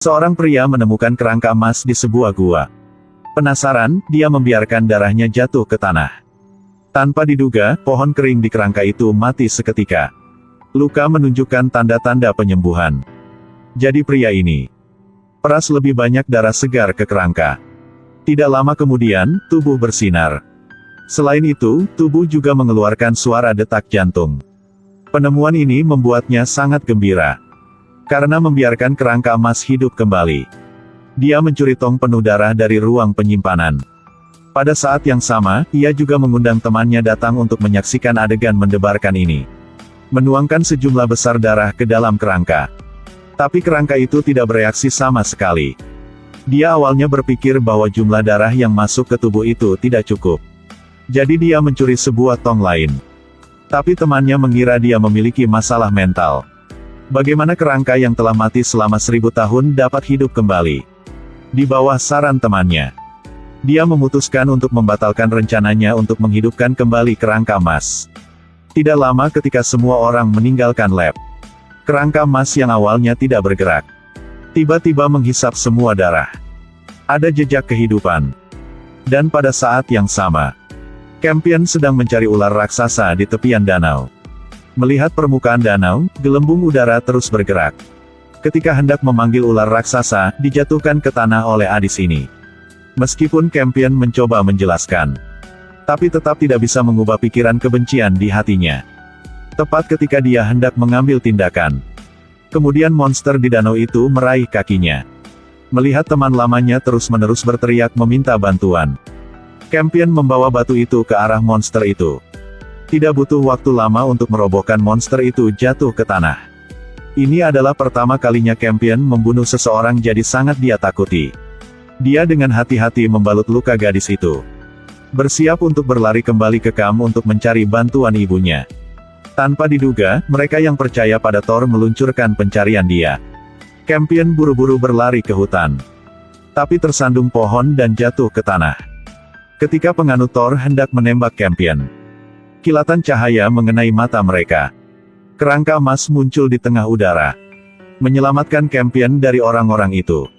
Seorang pria menemukan kerangka emas di sebuah gua. Penasaran, dia membiarkan darahnya jatuh ke tanah. Tanpa diduga, pohon kering di kerangka itu mati seketika. Luka menunjukkan tanda-tanda penyembuhan. Jadi pria ini peras lebih banyak darah segar ke kerangka. Tidak lama kemudian, tubuh bersinar. Selain itu, tubuh juga mengeluarkan suara detak jantung. Penemuan ini membuatnya sangat gembira. Karena membiarkan kerangka emas hidup kembali. Dia mencuri tong penuh darah dari ruang penyimpanan. Pada saat yang sama, ia juga mengundang temannya datang untuk menyaksikan adegan mendebarkan ini. Menuangkan sejumlah besar darah ke dalam kerangka. Tapi kerangka itu tidak bereaksi sama sekali. Dia awalnya berpikir bahwa jumlah darah yang masuk ke tubuh itu tidak cukup. Jadi dia mencuri sebuah tong lain. Tapi temannya mengira dia memiliki masalah mental. Bagaimana kerangka yang telah mati selama 1000 tahun dapat hidup kembali? Di bawah saran temannya, dia memutuskan untuk membatalkan rencananya untuk menghidupkan kembali kerangka emas. Tidak lama ketika semua orang meninggalkan lab. Kerangka emas yang awalnya tidak bergerak, tiba-tiba menghisap semua darah. Ada jejak kehidupan. Dan pada saat yang sama, Campion sedang mencari ular raksasa di tepian danau. Melihat permukaan danau, gelembung udara terus bergerak. Ketika hendak memanggil ular raksasa, dijatuhkan ke tanah oleh Adis ini. Meskipun Campion mencoba menjelaskan, tapi tetap tidak bisa mengubah pikiran kebencian di hatinya. Tepat ketika dia hendak mengambil tindakan, kemudian monster di danau itu meraih kakinya. Melihat teman lamanya terus-menerus berteriak meminta bantuan, Campion membawa batu itu ke arah monster itu. Tidak butuh waktu lama untuk merobohkan monster itu jatuh ke tanah. Ini adalah pertama kalinya Campion membunuh seseorang jadi sangat dia takuti. Dia dengan hati-hati membalut luka gadis itu. Bersiap untuk berlari kembali ke kamp untuk mencari bantuan ibunya. Tanpa diduga, mereka yang percaya pada Thor meluncurkan pencarian dia. Campion buru-buru berlari ke hutan. Tapi tersandung pohon dan jatuh ke tanah. Ketika penganut Thor hendak menembak Campion, kilatan cahaya mengenai mata mereka. Kerangka emas muncul di tengah udara, menyelamatkan Campion dari orang-orang itu.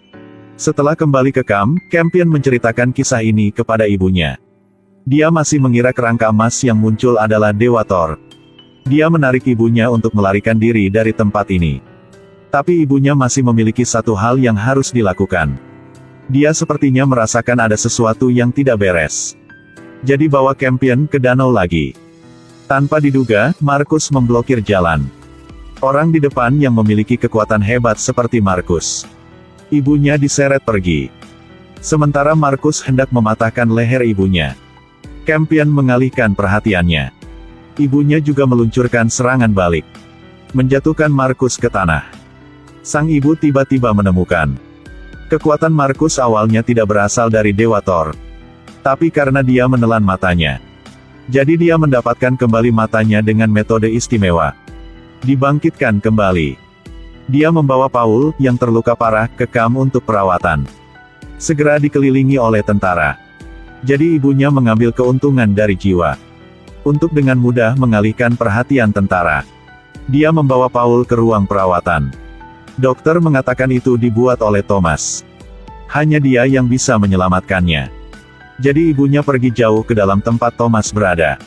Setelah kembali ke kamp, Campion menceritakan kisah ini kepada ibunya. Dia masih mengira kerangka emas yang muncul adalah Dewa Thor. Dia menarik ibunya untuk melarikan diri dari tempat ini. Tapi ibunya masih memiliki satu hal yang harus dilakukan. Dia sepertinya merasakan ada sesuatu yang tidak beres. Jadi bawa Campion ke danau lagi. Tanpa diduga, Markus memblokir jalan. Orang di depan yang memiliki kekuatan hebat seperti Markus. Ibunya diseret pergi. Sementara Markus hendak mematahkan leher ibunya. Campion mengalihkan perhatiannya. Ibunya juga meluncurkan serangan balik, menjatuhkan Markus ke tanah. Sang ibu tiba-tiba menemukan, kekuatan Markus awalnya tidak berasal dari Dewa Thor. Tapi karena dia menelan matanya, jadi dia mendapatkan kembali matanya dengan metode istimewa. Dibangkitkan kembali. Dia membawa Paul, yang terluka parah, ke kamp untuk perawatan. Segera dikelilingi oleh tentara. Jadi ibunya mengambil keuntungan dari jiwa. Untuk dengan mudah mengalihkan perhatian tentara, dia membawa Paul ke ruang perawatan. Dokter mengatakan itu dibuat oleh Thomas. Hanya dia yang bisa menyelamatkannya. Jadi ibunya pergi jauh ke dalam tempat Thomas berada.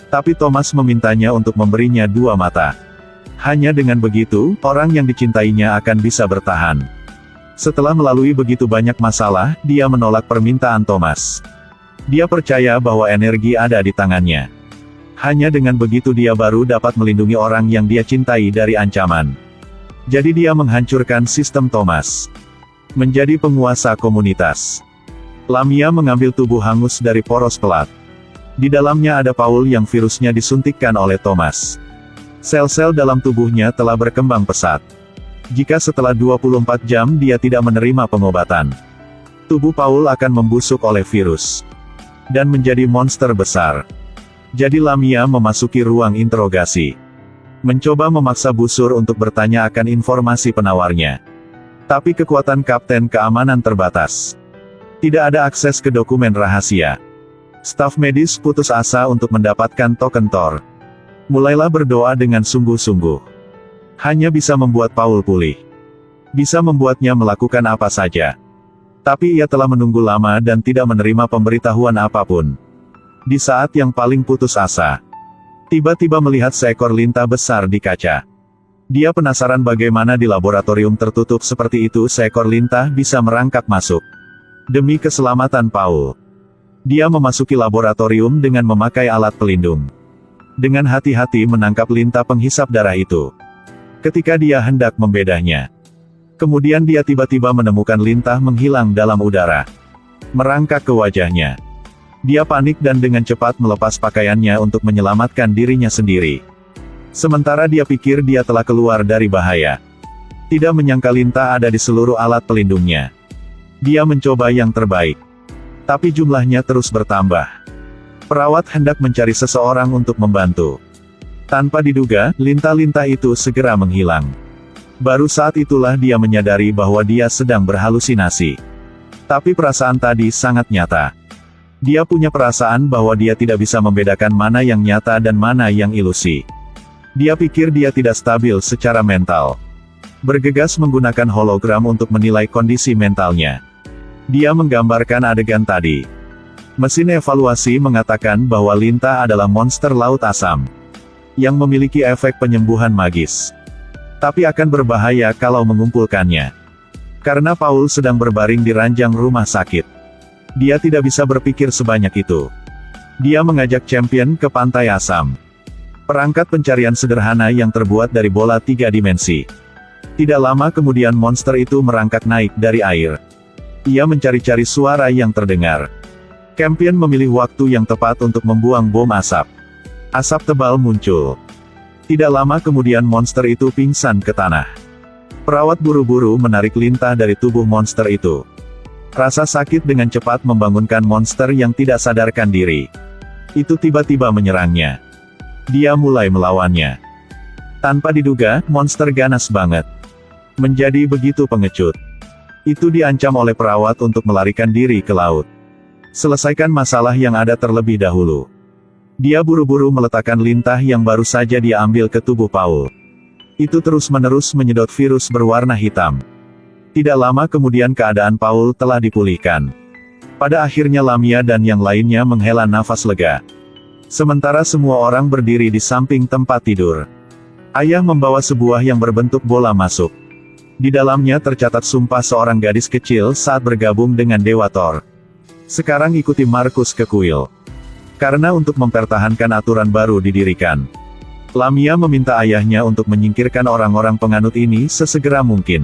Tapi Thomas memintanya untuk memberinya 2 mata. Hanya dengan begitu, orang yang dicintainya akan bisa bertahan. Setelah melalui begitu banyak masalah, dia menolak permintaan Thomas. Dia percaya bahwa energi ada di tangannya. Hanya dengan begitu dia baru dapat melindungi orang yang dia cintai dari ancaman. Jadi dia menghancurkan sistem Thomas. Menjadi penguasa komunitas. Lamia mengambil tubuh hangus dari poros pelat. Di dalamnya ada Paul yang virusnya disuntikkan oleh Thomas. Sel-sel dalam tubuhnya telah berkembang pesat. Jika setelah 24 jam dia tidak menerima pengobatan, tubuh Paul akan membusuk oleh virus. Dan menjadi monster besar. Jadi Lamia memasuki ruang interogasi. Mencoba memaksa Busur untuk bertanya akan informasi penawarnya. Tapi kekuatan Kapten Keamanan terbatas. Tidak ada akses ke dokumen rahasia. Staf medis putus asa untuk mendapatkan token Thor. Mulailah berdoa dengan sungguh-sungguh. Hanya bisa membuat Paul pulih. bisa membuatnya melakukan apa saja. Tapi ia telah menunggu lama dan tidak menerima pemberitahuan apapun. Di saat yang paling putus asa, tiba-tiba melihat seekor lintah besar di kaca. Dia penasaran bagaimana di laboratorium tertutup seperti itu seekor lintah bisa merangkak masuk. Demi keselamatan Paul, dia memasuki laboratorium dengan memakai alat pelindung. Dengan hati-hati menangkap lintah penghisap darah itu. Ketika dia hendak membedahnya, kemudian dia tiba-tiba menemukan lintah menghilang dalam udara, merangkak ke wajahnya. Dia panik dan dengan cepat melepas pakaiannya untuk menyelamatkan dirinya sendiri. Sementara dia pikir dia telah keluar dari bahaya. Tidak menyangka lintah ada di seluruh alat pelindungnya. Dia mencoba yang terbaik, tapi jumlahnya terus bertambah. Perawat hendak mencari seseorang untuk membantu. Tanpa diduga, lintah-lintah itu segera menghilang. Baru saat itulah dia menyadari bahwa dia sedang berhalusinasi. Tapi perasaan tadi sangat nyata. Dia punya perasaan bahwa dia tidak bisa membedakan mana yang nyata dan mana yang ilusi. Dia pikir dia tidak stabil secara mental. Bergegas menggunakan hologram untuk menilai kondisi mentalnya. Dia menggambarkan adegan tadi. Mesin evaluasi mengatakan bahwa lintah adalah monster laut asam, yang memiliki efek penyembuhan magis. Tapi akan berbahaya kalau mengumpulkannya. Karena Paul sedang berbaring di ranjang rumah sakit. Dia tidak bisa berpikir sebanyak itu. Dia mengajak champion ke pantai asam. Perangkat pencarian sederhana yang terbuat dari bola 3 dimensi. Tidak lama kemudian monster itu merangkak naik dari air. Ia mencari-cari suara yang terdengar. Champion memilih waktu yang tepat untuk membuang bom asap. Asap tebal muncul. Tidak lama kemudian monster itu pingsan ke tanah. Perawat buru-buru menarik lintah dari tubuh monster itu. Rasa sakit dengan cepat membangunkan monster yang tidak sadarkan diri. Itu tiba-tiba menyerangnya. Dia mulai melawannya. Tanpa diduga, monster ganas banget. Menjadi begitu pengecut. Itu diancam oleh perawat untuk melarikan diri ke laut. Selesaikan masalah yang ada terlebih dahulu. Dia buru-buru meletakkan lintah yang baru saja dia ambil ke tubuh Paul. Itu terus-menerus menyedot virus berwarna hitam. Tidak lama kemudian keadaan Paul telah dipulihkan. Pada akhirnya Lamia dan yang lainnya menghela nafas lega. Sementara semua orang berdiri di samping tempat tidur. Ayah membawa sebuah yang berbentuk bola masuk. Di dalamnya tercatat sumpah seorang gadis kecil saat bergabung dengan Dewa Thor. Sekarang ikuti Markus ke kuil. Karena untuk mempertahankan aturan baru didirikan. Lamia meminta ayahnya untuk menyingkirkan orang-orang penganut ini sesegera mungkin.